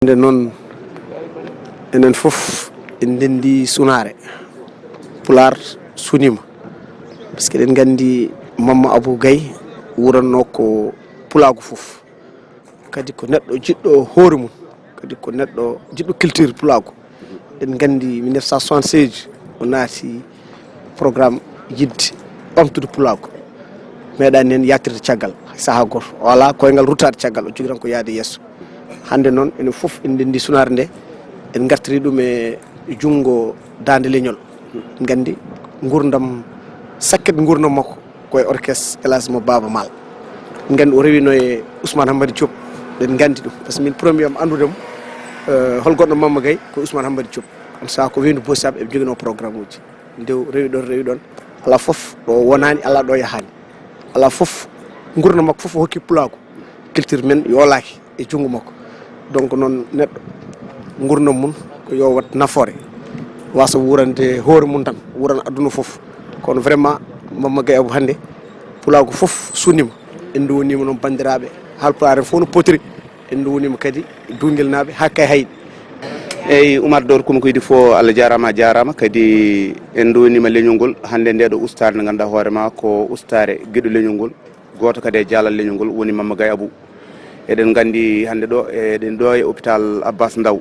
nde noon enen fof en dendi sunare pular sunima par ce que eɗen gandi Mamma Abou Gaye wuranno ko pulago fof kadi ko neɗɗo jiɗɗo hoore mum kadi ko neɗɗo jiɗɗo culture pulago eɗen gandi 1976 o naati programme yidde ɓamtude pulago meeɗani hen yattirde caggal saaha goto o ala koyngal ruttade caggal o jogui tan ko yaade yesso hande noon enen fof en dendi sunare nde en gartiri ɗum e junggo dande leñol en gandi gurdam sakket gurdam makko koye orchestre Elasmo Baba Maal en gandi o rewino e Ousmane Hamady Diop en gandi ɗum par ce que min premier am andudemo hol goɗɗo Mamma Gaye ko Ousmane Hamady Diop on saaha ko weyndu Bosaɓe eɓe joguino programme uji ndew rewi ɗon ala foof ɗo wonani ala ɗo yahani ala foof gurdam makko foof o hokki pulago culture men yoolaki e junggo makko donc noon neɗɗo gurdam mum ko yo wat nafoore wasa wurande hoore mum tan wuran aduna foof kono vraiment Mamma Gaye Abou hande pulago foof suunima en duwonima noon bandiraɓe Haalpulaar en fof no potiri en duwonima kadi Dunguel naaɓe hakkay hayɗe eyyi Oumar Dor komi ko yiiɗi fo Allah jarama kadi en duwonima leñol ngol hande nde ɗo ustare nde ganduɗa hoorema ko ustare gueɗo leñol ngol goto kadi e jaalal leñol ngol woni Mamma Gaye Abou eɗen gandi hande ɗo eɗen ɗo e hôpital Abbas Ndaw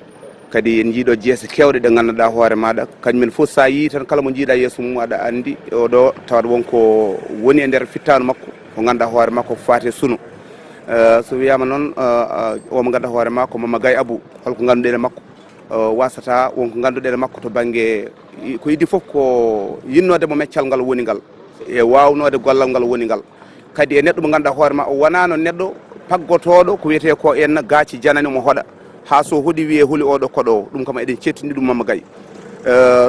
kadi en jiiɗo jeese kewɗe ɗe ganduɗa hoore maɗa kañumen foof sa yi tan kala mo jiiɗa yeeso mum aɗa andi oɗo tawat wonko woni e nder fittanu makko ko ganduɗa hoore makko ko fate suno so wiyama noon omo ganduɗa hoore ma ko Mamma Gaye Abou holko ganduɗen e makko wasata wonko ganduɗen e makko to banggue ko yiɗi foof ko yinnodemo meccal ngal woni ngal e wawnode gollal ngal woni ngal kadi e neɗɗo mo ganduɗa hoore ma o wonano neɗɗo paggotoɗo ko wiyete ko en gaaci janani mo hoɗa ha so hoɗi wiye huli oɗo koɗo ɗum kam eɗen cettini ɗum Mamma Gaye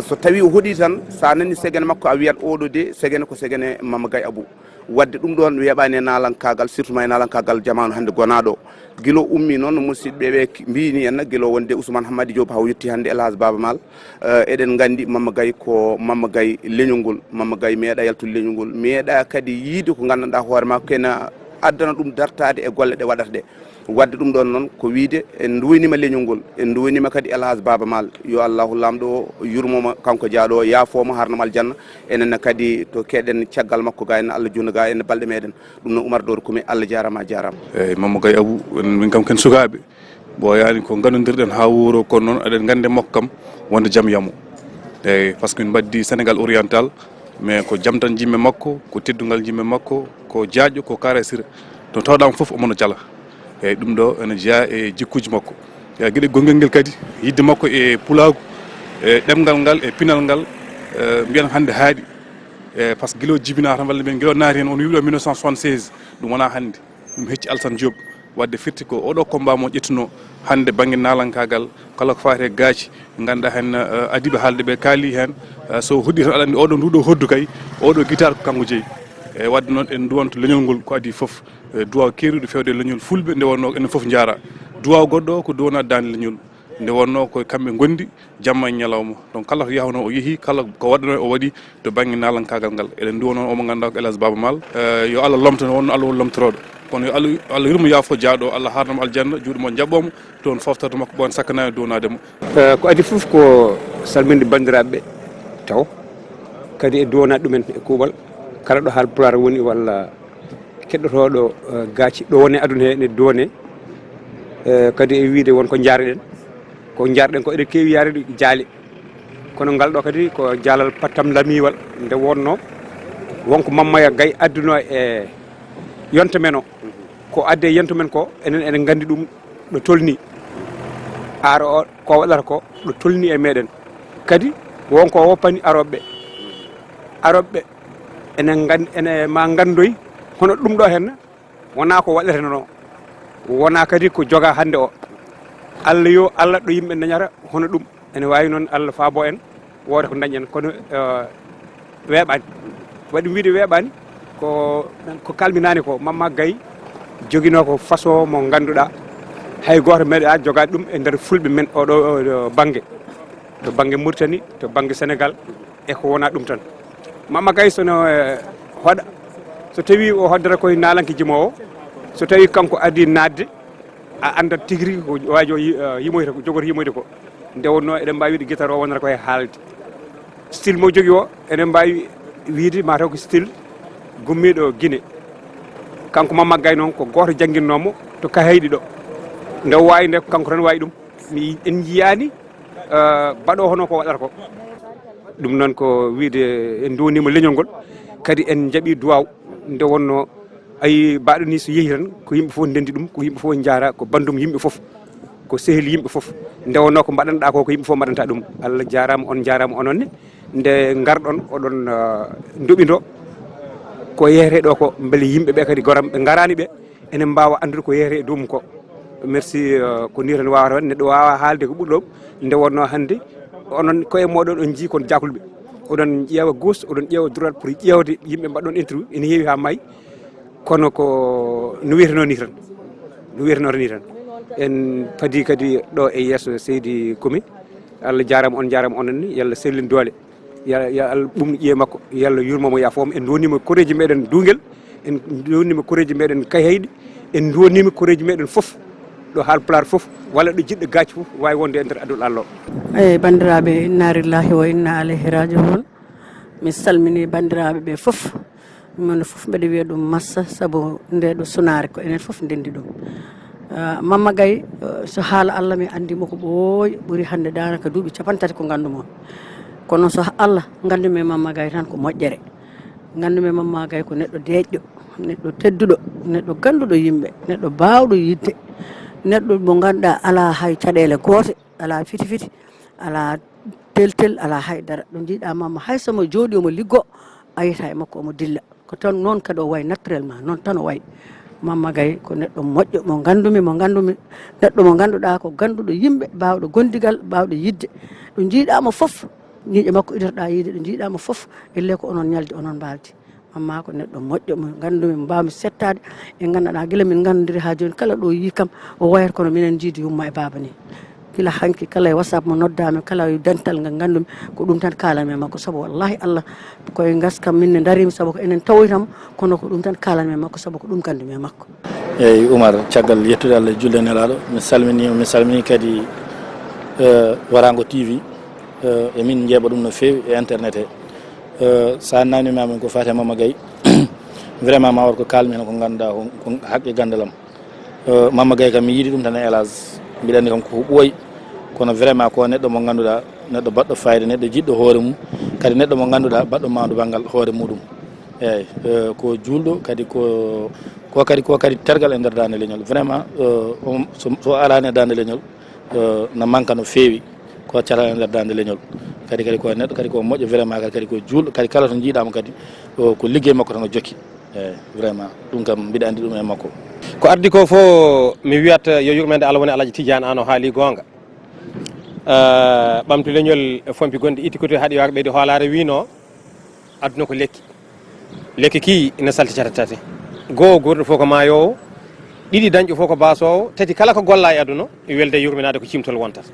so tawi o hoɗi tan sa nani segene makko a wiyat oɗo de segene ko segene Mamma Gaye Abou wadde ɗum ɗon weeɓani e nalankagal surtout ma e nalankagal jamanu hande gonaɗo guilo ummi noon no musidɓeɓe mbini en guilo wonde Ousmane Hamady Diop haw yetti hande Elhadji Baba Maal eɗen gandi Mamma Gaye ko Mamma Gaye leñol ngol Mamma Gaye meeɗa yaltude leñol ngol meeɗa kadi yiide ko gandanɗa hoore ma kena addana ɗum dartade e golle ɗe waɗata ɗe wadde ɗum ɗon noon ko wiide en duwanima leñol ngol en duwanima kadi Elhadji Baba Maal yo Allahu lamɗo o yurmoma kanko jaaɗo o yaafoma harnamo aljanna enenne kadi to keɗen caggal makko ga en Allah junna ga en balɗe meɗen ɗum noon Oumar Dor Koumi Allah jarama a jarama eyyi Mamma Gaye Abou min kam ken sukaɓe ɓoyani ko gandodirɗen ha wuuro kono noon aɗen gande makko kam wonde jaam yamo eyyi par ce que min mbaddi Sénégal oriental mais ko jaam tan jimme makko ko teddugal jimme makko ko jaaƴƴo ko karesira to tawɗamo foof omono jala eyyi ɗum ɗo ene jeeya e jikkuji makko gueɗe gonguel nguel kadi yidde makko e pulago e ɗemgal ngal e pinal ngal mbiyan hande haaɗi e par ce que guilo jibina tan walla mbiyen guilo naati hen on wiɗo 1976 ɗum wona hande ɗum hecci Alassane Diop wadde firti ko oɗo combat mo ƴettuno hande banggue nalankagal kala ko fate gaaci ganduɗa hen adiɓe haalde ɓe kaali hen so huuɗi tan aɗa andi oɗo nduɗo hoddu kay oɗo guitare ko kanko jeeyi e wadde noon en duwanto leñol ngol ko adi foof duwaw keeriɗo fewde leñol fulɓe nde wonno enen foof jaara duwaw goɗɗo o ko duwanade dande leñol nde wonno koye kamɓe gondi jamma e ñalawma donc kala to yahno o yeehi kala ko waɗano o waɗi to banggue nalankagal ngal eɗen duwa noon omo ganduɗa ko Elhadji Baba Maal yo Allah lomtano wonno Allah woni lomtoroɗo kono yo Allah yurmo yaafo jaaɗo Allah harnamo aljanna juuɗe mo jaɓɓomo toon foftata makko bon sakkanani duwanademo ko adi foof ko salminde bandiraɓeɓe taw kadi e duwanade ɗumen e kuuɓal kala ɗo Haalpulaar woni walla keɗɗotoɗo gaaci ɗo woni aduna he ene duwane kadi e wiide wonko jareɗen ko eɗen keewi yaade jaale kono ngal ɗo kadi ko jaalal pattam lamiwal nde wonno wonko Mamma Gaye adduno e yonta men o ko adde yonta men ko enen eɗen gandi ɗum ɗo tolni aaro o ko waɗata ko ɗo tolni e meɗen kadi wonko woppani aroɓeɓe ene ma gandoy hono ɗum ɗo hen wona ko waɗete no wona kadi ko joga hande o Allah ɗo yimɓe dañata hono ɗum ene wawi noon Allah faabo en woode ko dañen kono weeɓani waɗi wiide weeɓani ko kalminani ko Mamma Gaye joguino ko façon mo ganduɗa hay goto meeɗa jogade ɗum e nder fulɓe men oɗo banggue to banggue Mauritanie to banggue Sénégal e ko wona ɗum tan Mamma Gaye sono hoɗa so tawi o hoddata koye nalanke jimowo so tawi kanko addi nadde a andat tigri ko waajo yimoyta ko jogoto yimoyde ko nde wonno eɗen mbawi wiide guitar o wonata koye haalde style mo jogui o eɗen mbawi wiide mataw ko style gummiɗo Guinée kanko Mamma Gaye noon ko goto jangguinnomo to Kahayɗi ɗo nde wawi nde kanko tan wawi ɗum mi en jiyani baɗo hono ko waɗata ko ɗum noon ko wiide en donima leñol ngol kadi en jaaɓi duwaw nde wonno ayi baɗo ni so yeehi tan ko yimɓe fof ndendi ɗum ko yimɓe fof jaara ko bandum yimɓe fof ko sehli yimɓe fof nde wonno ko mbaɗanɗa ko yimɓe fof mbaɗanta ɗum Allah jarama ononne nde garɗon oɗon nduɓido ko yeere ɗo ko beele yimɓeɓe kadi goram ɓe garani ɓe enen mbawa andude ko yeere e doomum ko merci ko ni tan wawata wadde neɗɗo wawa haalde ko ɓurɗo nde wonno hannde onon koye moɗon on jii kon jakulɓe oɗon ƴeewa gauche oɗon ƴeewa droite pour ƴeewde yimɓe mbaɗɗon interview ene heewi ha maayi kono ko no wiyeteno ni tan en paadi kadi ɗo e yesso seydi Koumi Allah jarama ononne yalla sellin doole ya Allah ɓumni ƴiye makko yalla yurmomo yaafoma en donima koreji meɗen Dungel en donima koreji meɗen Kahayɗi en donima koreji meɗen foof ɗo Haalpulaar foof walla ɗo jiɗɗo gacci foof wawi wonde e nder aduna Allah o eyi bandiraɓe inna lillahi wa inna alayhi rajiun mi salmini bandiraɓe ɓe foof min foof mbeɗa wiya ɗum massa saabu nde ɗo sunare ko enen foof ndendi ɗum Mamma Gaye so haala Allah mi andimo ko ɓooyi ɓuuri hande danaka duuɓi 30 ko gandumo kono so Allah gandumi Mamma Gaye tan ko moƴƴere gandumi Mamma Gaye ko neɗɗo deƴƴo neɗɗo tedduɗo neɗɗo ganduɗo yimɓe neɗɗo bawɗo yidde neɗɗo mo ganduɗa ala hay caɗele goote ala fiti ala tel ala haydara ɗo jiiɗa Mamma hay somo jooɗi omo liggo a yiyata e makko omo dilla ko tan noon kadi o way naturellement noon tan o way Mamma Gaye ko neɗɗo moƴƴo mo gandumi neɗɗo mo ganduɗa ko ganduɗo yimɓe bawɗo gondigal bawɗo yidde ɗo jiiɗamo foof ñiiƴe makko idotoɗa yiide ɗo jiiɗamo foof elle ko onon ñaldi onon mbaldi Mamma ko neɗɗo moƴƴo mo gandumi mo mbawmi settade e ganduɗa guila min gandodiri ha joni kala ɗo yi kam o wayata kono minen jiidi yumma e baba ni gila hanki kala e WhatsApp mo noddami kala e dental ngal gandumi ko ɗum tan kalanmi makko saabu wallahi Allah koye gaskam minne darimi saabu ko enen tawoytamo kono ko ɗum tan kalanmi makko saabu ko ɗum gandumi makko eyyi Oumar caggal yettude Allah julle nelaɗo mi salmini kadi Warango TV emin jeeɓa ɗum no fewi e internet he sa namdimamin ko fate Mamma Gaye vraiment ma war ko kalmina ko ganduɗa ko haqqe gandalam Mamma Gaye kam mi yiiɗi ɗum tan e élage mbiɗa andi kam ko ɓooyi kono vraiment ko neɗɗo mo ganduɗa neɗɗo baɗɗo fayida neɗɗo jiɗɗo hoore mum kadi neɗɗo mo ganduɗa baɗɗo mandu banggal hoore muɗum eyyi ko julɗo kadi ko kadi tergal e nder dande leñol vraiment so alani e dande leñol no manque no feewi ko calal e nder dande leñol kadi ko neɗɗo kadi ko moƴƴo vraiment kadi ko julɗo kadi kala to jiiɗamo kadi ko liggey makko tan o jokki eyyi vraiment ɗum kam mbiɗa andi ɗum e makko ko ardi ko fo mi wiyat yo yurmede Allah woni Alaji Tidiane an o haali gonga ɓamtu leñol fompi gonɗe itti koto haaɗi waka ɓeyde hoolare wino aduna ko lekki ki ina salti catatati goho gurɗo fof ko maayowo ɗiɗi dañƴo fof ko basowo tati kala ko golla e aduna welde yurminade ko cimtol wontata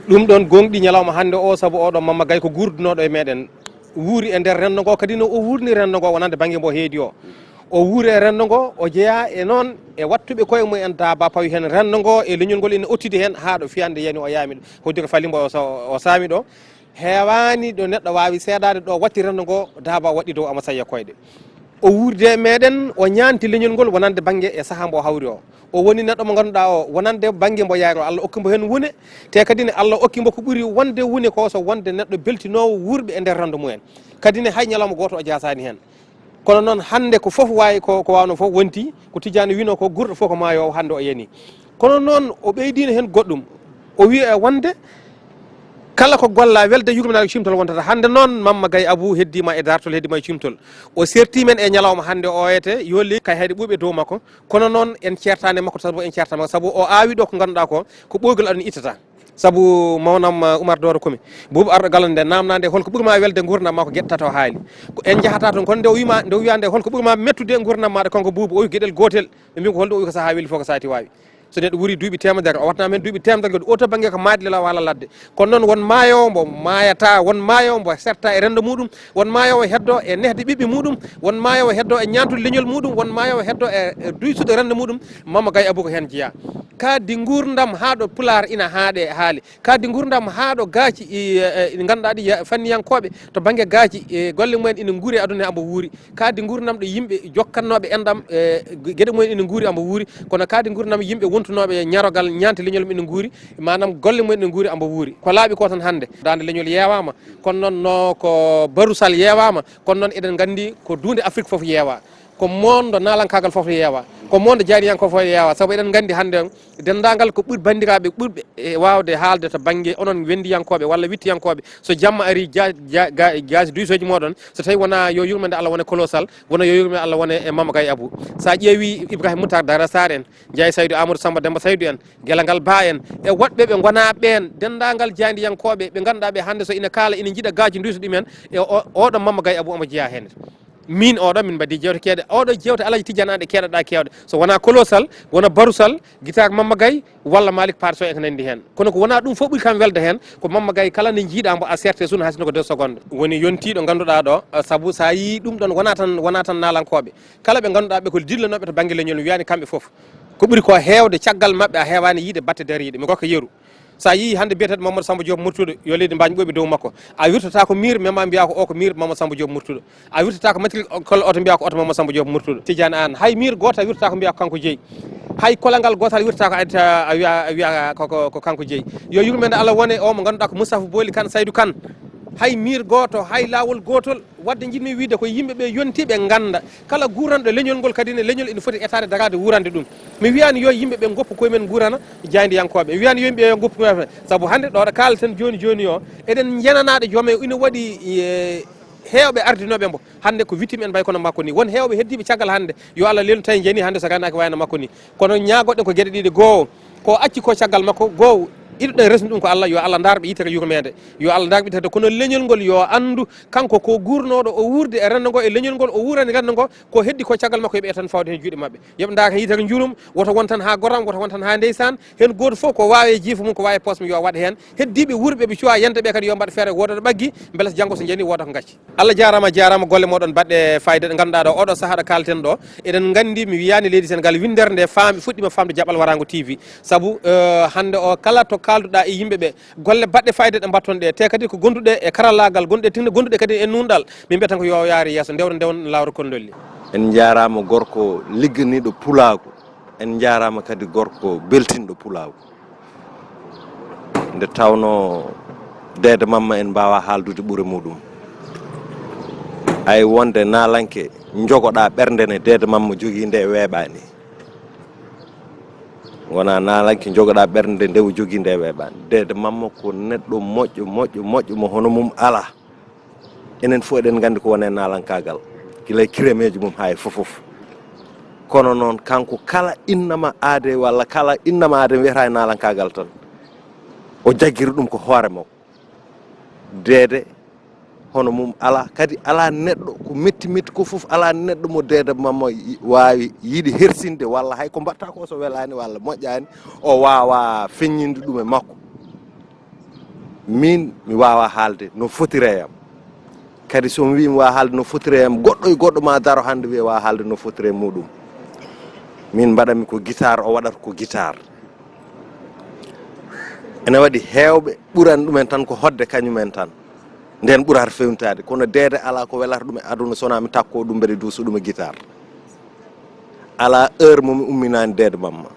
ɗum ɗon gonɗi ñalawma hande o saabu oɗo Mamma Gaye ko gurdunoɗo e meɗen wuuri e nder rendo ngo kadi no o wurni rendo ngo wonande banggue mbo heedi o wuuri e rendo ngo o jeeya e noon e wattuɓe koye mumen daaba pawi hen rendo ngo e leñol ngol ene ottide hen ha ɗo fiyande yani o yaami ɗo hoddi ko falimbo o saami ɗo hewani ɗo neɗɗo wawi seedade ɗo watti rendo ngo daaba waɗi dow Amasaya Koyɗe o wuurde e meɗen o ñanti leñol ngol wonande banggue e saaha mbo hawri o woni neɗɗo mo ganduɗa o wonande banggue mbo yaari o Allah okkimo hen wune te kadi ne Allah okkimo ko ɓuuri wonde wune ko so wonde neɗɗo beltinowo wuurɓe e nder rendo mumen kadi ne hay ñalawma goto o jasani hen kono noon hande ko foof wawi ko wawno foof wonti ko Tidiane wino ko gurɗo fof ko maayowo hande o yani kono noon o ɓeydino hen goɗɗum o wi e wonde kala ko golla welde yurminade ko cimtol wontata hande noon Mamma Gaye Abou heddima e dartol heddima e cimtol o sertimen e ñalawma hande o oyete yolli kay hayde ɓuuɓe dow makko kono noon en certani makko saabu en certama saabu o awi ɗo ko ganduɗa ko ɓoygol aduna ittata saabu mawnam Oumar Doro Koumi buubu arɗo galle nde namnade holko ɓuurma welde gurdam ma ko gueɗe tati o haali en jahata toon kono nde o wiya nde holko ɓuurma mettude gurdam maɗa konko buubu o wi gueɗel gotel ɓe mbi ko holɗo o wi ko saaha weeli fof ko sati wawi so neɗɗo wuuri duuɓi temedere o watnama hen duuɓi temedere kadi oto banggue ko maadle law walla ladde kono noon won maayowo mbo mayata won maayowo mbo serta e rendo muɗum won maayowo heddo e nehde ɓiɓɓe muɗum won maayowo heddo e ñantude leñol muɗum won maayowo heddo e duysude rendo muɗum Mamma Gaye Abou ko hen jeeya kaddi gurdam haɗo pular ina haali kaddi gurdam haɗo gaaci ɗi ganduɗa ɗi fanniyankoɓe to banggue gaaci golle mumen ina guuri aduna ambo wuuri kaddi gurdam ɗo yimɓe jokkannoɓe endam gueɗe mumen ina guuri ambo wuuri kono kaddi gurdam yimɓe wontunoɓe ñarogal ñante leñol ina guuri manam golle mumen ina guuri ambo wuuri ko laaɓi ko tan hande dande leñol yewama kono noon no ko barusal yewama kono noon eɗen gandi ko dunde Afrique foof yeewa ko mondo nalankagal foof yeewa ko mondo jaariyanko fof yeewa saabu eɗen gandi hande dendagal ko ɓuuri bandiraɓe ɓurɓe e wawde haalde to banggue onon wendiyankoɓe walla wittiyankoɓe so jamma ari gasi duusoji moɗon so tawi wona yo yurmede Allah wone kolosal wona yo yurmede Allah wone e Mama Gaye Abou sa ƴeewi Ibrahima Moutar Dara Sarr en Ndiaye Saydou Amadou Samba Demba Saydou en Guelagal Ba en e woɗɓe ɓe gona ɓen dendagal jandiyankoɓe ɓe ganduɗa ɓe hande so ina kaala ina jiiɗa gaji duuso ɗumen e oɗo Mama Gaye Abou omo jeeya hen min oɗo min mbaɗi jewte keɗe oɗo jewte alaji tijanaɗe keɗoɗa kewɗe so wona kolosal wona barusal guitak Mama Gaye walla Malick Parso e ko nandi hen kono ko wona ɗum fof ɓuuri kam welde hen ko Mama Gaye kala nde jiiɗamo a serte sunu hasino ko 2 secondes woni yontiɗo ganduɗa ɗo saabu sa yi ɗum ɗon wona tan nalankoɓe kala ɓe ganduɗa ɓe ko dillanoɓe to banggue leñol wiyani kamɓe foof ko ɓuuri ko hewde caggal mabɓe a hewani yiide batte dariɗe mi gokka yeeru sa yi hande biyeteɗo Mamadou Samba Diop Murtuɗo yo leydi mbañ ɓoɓe dow makko a wirtata ko mire mema mbiya ko o ko mire Mamadou Samba Diop Murtuɗo a wirtata ko matricule oto mbiya ko oto Mamadou Samba Diop Murtuɗo Tidiane An hay mire goto a wirtata ko mbiya ko kanko jeeyi hay kolagal gotal wirtata ko adita a wiya ko kanko jeeyi yo yurmede Allah wone o mo ganduɗa ko Moustapha Boly Kane Saydou Kane hay mire goto hay lawol gotol wadde jinmi wiide ko yimɓeɓe yontiɓe ganda kala guranɗo leñol ngol kadi ne leñol ina foti etade darade wurande ɗum mi wiyani yo yimɓeɓe goppu koyemen gurana jaydiyankoɓe mi wiyani yo yimɓeɓe goppu koyemen saabu hande ɗo ɗo kalten joni o eɗen jenanaɗe joome ina waɗi hewɓe ardinoɓe mbo hande ko victime en mbay kono makko ni won hewɓe heddiɓe caggal hande yo Allah lelu tawi jeni hande so gandaki wayno makko ni kono ñagoɗen ko gueɗe ɗiɗi goho ko acci ko caggal makko goho iɗuɗen resmi ɗum ko Allah yo Allah darɓe yitere yurmede yo Allah darɓe yitere kono leñol ngol yo andu kanko ko gurnoɗo o wurde e rendo ngo e leñol ngol o wurani rendo ngo ko heddi ko caggal makko yoɓe tan fawde hen juuɗe mabɓe yooɓe daaka yitere juurum woto won tan ha goram woto won tan ha ndeysan hen goto foof ko wawi jiifa mum ko wawi posme yo waɗa hen heddiɓe wuurɓe ɓe cuwa yande ɓe kadi yo mbaɗa feere wodoɗo ɓaggi beele so janggo so jani woda ko gacci Allah jarama golle moɗon baɗɗe fayida ɗe ganduɗa ɗo oɗo saaha ɗo kalten ɗo eɗen gandi mi wiyani leydi Sénégal windere nde fuɗɗima famde Jaɓɓal Warago TV saabu hande o kala to kalduɗa e yimɓeɓe golle baɗɗe fayida ɗe mbatton ɗe te kadi ko gonduɗe e karallagal gonɗe tinde gonduɗe kadi e nunɗal min mbiyata ko yo yaari yesso ndewon lawre kon dolli en jarama gorko ligganiɗo pulago en jarama kadi gorko beltinɗo pulago nde tawno Dede Mamma en mbawa haaldude ɓuure muɗum ay wonde nalanke jogoɗa ɓernde ne Dede Mamma jogui nde weeɓani wona nalanke jogoɗa ɓernde ndewo jogui nde weeɓani Dede Mamma ko neɗɗo moƴƴo mo hono mum ala enen fof eɗen gandi ko wone nalankagal guila kiremeji mum ha e fofof kono noon kanko kala innama aade walla kala innama aade wiyata e nalankagal tan o jagguiri ɗum ko hoore makko Dede hono mum ala kadi ala neɗɗo ko metti ko foof ala neɗɗo mo Dede Mamma wawi yiiɗi hersinde walla hay ko mbatta ko so welani walla moƴƴani o wawa feññinde ɗum e makko min mi wawa haalde no fotireyam kadi somi wi mi wawa haalde no fotireyam goɗɗo e goɗɗo ma daro hande wiya wawa haalde no fotire muɗum min mbaɗami ko guitare o waɗata ko guitare ene waɗi hewɓe ɓurani ɗumen tan ko hodde kañumen tan nden ɓurata fewnitade kono Dede ala ko welata ɗum e aduna sona mi takko ɗum mbeɗa duusa ɗum e guitare ala heure momi umminani Dede Mamma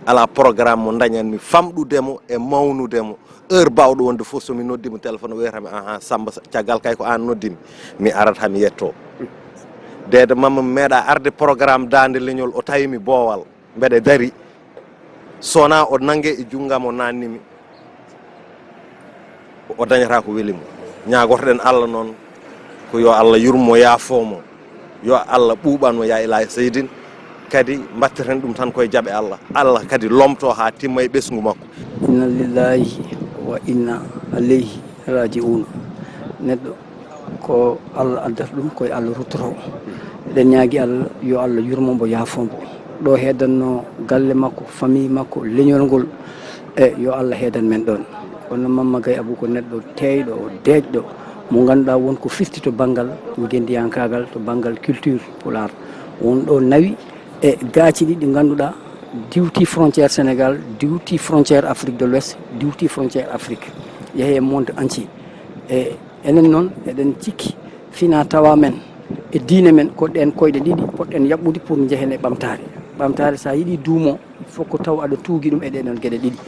ala programme mo dañanmi famɗudemo e mawnudemo heure bawɗo wonde fof somi noddimo téléphone wiyatami ahan Samba caggal kay ko an noddimi mi arat hami yetto Dede Mamma mi meeɗa arde programme dande leñol o tawimi boowal mbeɗa dari sona o nangue e junggam o nannimi o dañata ko welimo ñagotoɗen Allah noon ko yo Allah yurmo yaafomo yo Allah ɓuɓanmo ya ilahi seydine kadi mbatteten ɗum tan koye jaaɓe Allah kadi lomto ha timma e ɓesgu makko inna lillahi wa inna alayhi raji'un neɗɗo ko Allah addata ɗum koye Allah ruttoto eɗen ñaagui Allah yo Allah yurmomo yaafombo ɗo hedanno galle makko famille makko leñol ngol e yo Allah hedan men ɗon kono Mama Gaye Abou ko neɗɗo teyɗo deejɗo mo ganduɗa wonko firti to banggal gendiyankagal to banggal culture pular won ɗo nawi e gaaci ɗi ɗi ganduɗa diwti frontière Sénégal diwti frontière Afrique de l'Ouest diwti frontière Afrique yeehe monde entier e enen noon eɗen cikki fina tawa men e diine men ko ɗen koyɗe ɗiɗi poɗɗen yaɓɓude pour jehen e ɓamtare sa yiiɗi duumo il faut ko taw aɗa tuugui ɗum e ɗeɗon gueɗe ɗiɗi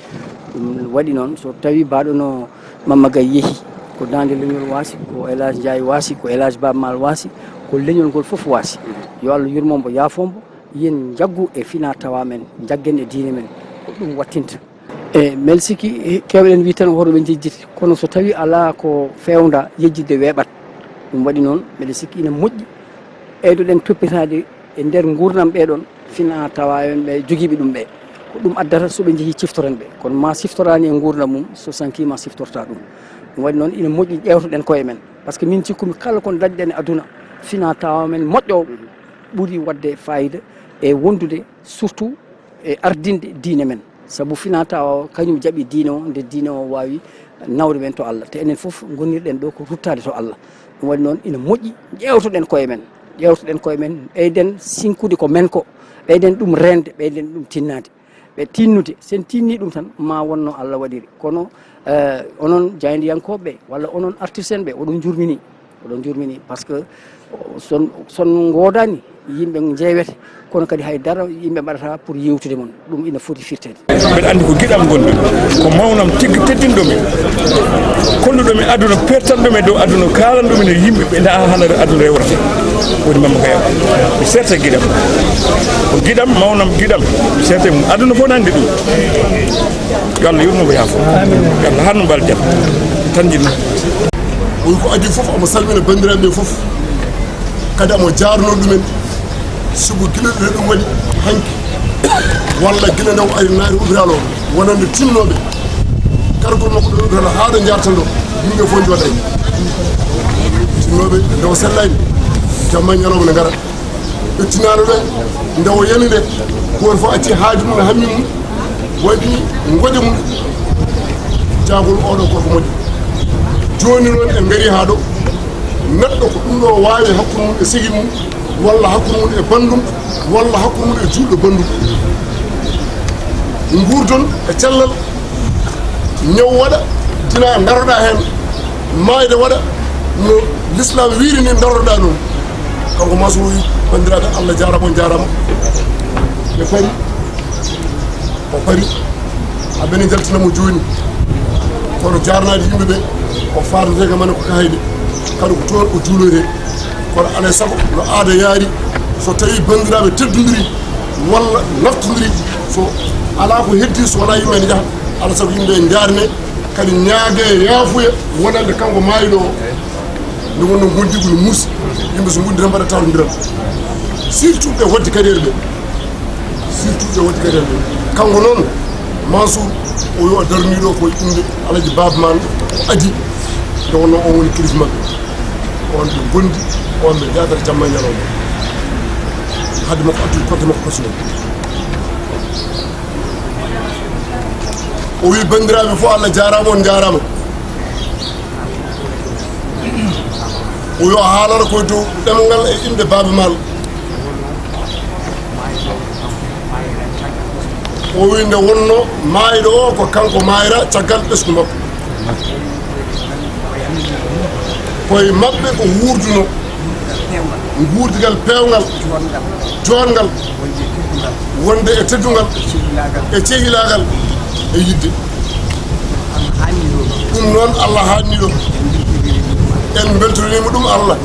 ɗum waɗi noon so tawi mbaɗono Mamma Gaye yeehi ko dande leñol waasi ko El Hadj Ndiaye waasi ko El Hadj Baba Mal waasi ko leñol ngol foof waasi yo Allah yurmombo yaafombo yen jaggu e fina tawa men jaggen e diine men ko ɗum wattinta e mel sikki kewɗen wi tan hoɗoɓe jejjiti kono so tawi ala ko fewda yejjidde weeɓat ɗum waɗi noon mbeɗa sikki ina moƴƴi ɓeydoɗen toppitade e nder gurdam ɓeɗon fina tawa en ɓe joguiɓe ɗum ɓe ko ɗum addata soɓe jeehi ciftoren ɓe kono ma siftorani e gurdam mum so sankima siftorta ɗum ɗum waɗi noon ina moƴƴi ƴewtoɗen koye men par ce que min cikkumi kala kon dañɗen e aduna fina tawa men moƴƴo ɓuuri wadde fayida e wondude surtout e ardinde diine men saabu fina tawa kañum jaaɓi diine o nde diine o wawi nawde men to Allah te enen foof gonirɗen ɗo ko ruttade to Allah ɗum waɗi noon ina moƴƴi ƴewtoɗen koye men ɓeyden sinkude ko men ko ɓeyden ɗum rende ɓeyden ɗum tinnade ɓe tinnude sen tinni ɗum tan ma wonno Allah waɗiri kono onon jaydiyankoɓe walla onon artiste en ɓe oɗon jurmini par ce que son godani yimɓe jeewete kono kadi haydara yimɓe mbaɗata pour yewtude mon ɗum ina foti firtede mbeɗa andi ko guiɗam gonɗi ko mawnam tigui teddinɗomi kolluɗomi aduna pertanɗomi dow aduna kalanɗomi no yimɓe ɓe nda hanare aduna rewrata woni Mamma Gaye mi serte guiɗam ko guiɗam mawnam guiɗam mi serte mum aduna fof nandi ɗum yo Allah yurmomo yaafo yo Allah hanno mbal jaam tan jinno woni ko adi fof omo salmina bandiraɓe fof kadi omo jarno ɗumen sugu gila ɗe ɗum waɗi hanki walla gila nde o ari naari ubiralo wonande tinnoɓe kargol makko ɗo ubiralo haaɗo jartan ɗo yimɓe fof jooɗani tinnoɓe nde o sellani jamma ñalawma ne gara ƴettinano ɗe nde o yani nde goto fof acci haaju mum ne hammi mum waɗi goƴe mum jagol oɗo koko moƴƴi joni noon en gari ha ɗo neɗɗo ko ɗum ɗo wawi hakkude mum e sigi mum walla hakkude mum e bandum walla hakkude mum e julɗo bandum gurdon e cellal ñaw waɗa tina daroɗa hen mayde waɗa no l'islam wiiri ni daroɗa noon kanko masowi bandiraɓe Allah jarama on jarama ɓe pari o pari aɓene jaltinamo joni kono jarnade yimɓeɓe o fardete kamane ko kahayde kadi ko toon o juuloyte kono alay saago no aada yaari so tawi bandiraɓe teddodiri walla naftodiri so ala ko heddi so wona yimɓe ne jaaha alay saago yimɓe jarne kadi ñaage yaafuya wonande kanko maayiɗo o nde wonno gondigu no muusi yimɓe so gondira mbaɗa tawtodiral surtout ɓe wadde carriére ɓe kanko noon Mansour o yo darniɗo ko inde Alaji Baba Mal o adi nde wonno on woni kilifa maɓɓe on ɓe gondi on ɓe jadata jamma e ñalawma haade makko addude kodde makko personnel o wi bandiraɓe fof Allah jarama on jarama o yo haalana koye dow ɗemgal e inde Baba Mal o wi nde wonno maayɗo o ko kanko maayra caggal ɓesgu makko koye maɓɓe ko wuurduno guurdigal peewgal joongal wonde e teddugal e cehilagal e yidde ɗum noon Allah haanni ɗum en beltorinima ɗum Allah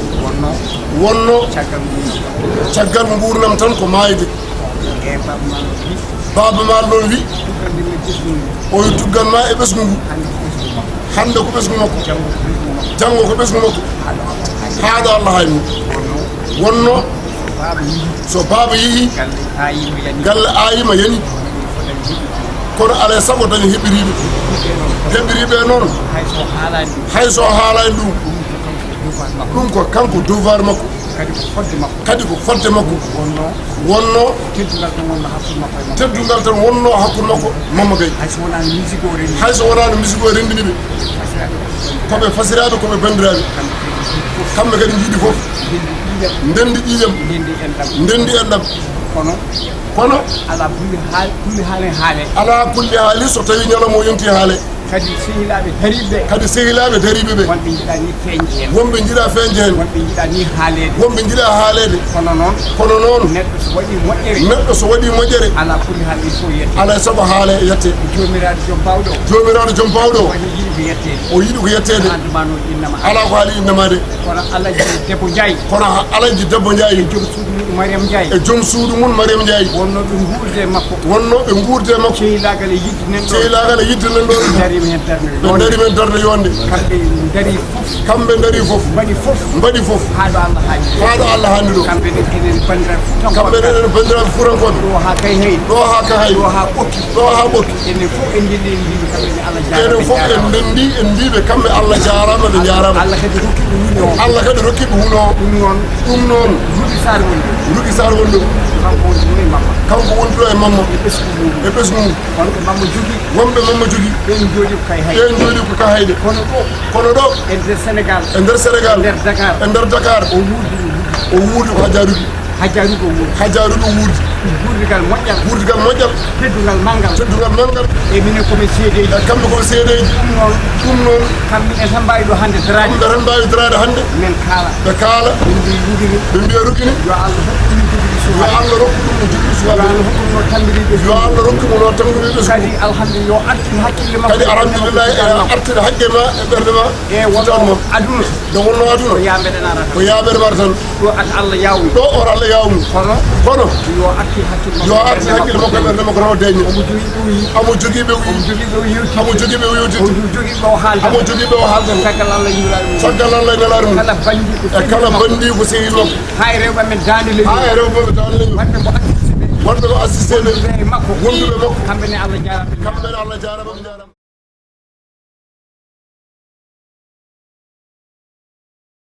wonno caggal gurdam tan ko maayde Baba Mal noon wi o wi tuggal ma e ɓesgu ngu hande ko ɓesgu makko janggo ko ɓesgu makko haaɗo Allah hayni wonno so Baba yeehi galle ayima yani kono alay saago dañi heɓɓiriɓe noon hay so haalani ɗum ko kanko devoir makko kadi ko fodde makko wonno teddugal tan wonno hakkude makko Mamma Gaye hay so wonano musique o rendiniɓe koɓe fasiraɓe koɓe bandiraɓe kamɓe kadi jiiɗi foof ndendi ƴiƴam ndendi enɗam kono ala kulli haale ala kulli haali so tawi ñalawma o yonti haale kadi sehilaɓe dariɓe kadi sehilaɓe dariɓe ɓe wonɓe jiiɗa ni feeñde hen wonɓe jiiɗa feeñde hen wonɓe jiiɗa ni haalede wonɓe jiiɗa haalede kono noon neɗɗo so waɗi moƴƴere neɗɗo so waɗi moƴƴere ala kulli haal il faut yette alay saago haale yette jomiraɗo joom bawɗo jomiraɗo joom bawɗo o yiɗi ko yettede o yiɗi ko yettede andumano innama ala ko haali innama de kono alaji debbo Ndiaye kono alaji debbo Ndiaye e joom suudu mum Mariam Ndiaye e joom suudu mum Mariam Ndiaye wonno ɓe guurde makko wonno ɓe guurde makko cehilagal e yidde nen ɗo cehilagal e yidde nen ɗo darima hen darde ɓe dari men darde yonde kamɓe dari fof mbaɗi fof haɗo Allah haali ɗo kamɓe enen bandiraɓe kamɓe enen bandiraɓe furankoɓe ɗo ha kay hay ɗo ha ka hay ɗo ha ɓokki enen fof en jiɗi en mbiɓe kamɓe ne Allah jarama enen fof en ndendi en mbiɓe kamɓe Allah jarama ɓe jarama Allah kadi rokkiɓe huno Allah kadi rokkiɓe huno ɗum noon Ruki Sar woni ɗo kanko woni ɗo e mamma e ɓesgu mum wonɓe mamma jogui ɓen jooɗi ko ka hayde kono ɗo e nder Sénégal e nder Sénégal e nder Dakar o wuurdi ko hajjaruɗo o wuurdi guurdigal moƴƴal teddugal manggal e minen komin seedeji e kamɓe koɓe seedeji ɗum noon kamɓe en tan mbawi ɗo hande darade kamɓe tan mbawi darade hande men kaala ɓe kaala ɓe mbiya rugini yo Allah rokku ɗum no jogui suwaɓe yo Allah rokku mo no tambiriɓe kadi alhamdulillah yo artin hakkille makko kadi alhamdulillah e artide haqqe ma e ɓerde ma e wonno aduna nde wonno aduna ko yameɗen arata ko yaɓere mata tan ɗo at Allah yawmi ɗo or Allah yawmi kono yo arti hakkille yo arti hakkille makko e ɓerde makko tawa deñi amo jogui ɓe amo jogui ɓe yewtide amo jogui ɓe o haaldan caggal Allah e nelaɗo mum e kala bandi ko sehi makko ha e rewɓe men dande leñol wonɓe ko assisté ɓe wonduɓe makko kamɓe ne Allah jarama kamɓe ne Allah jarama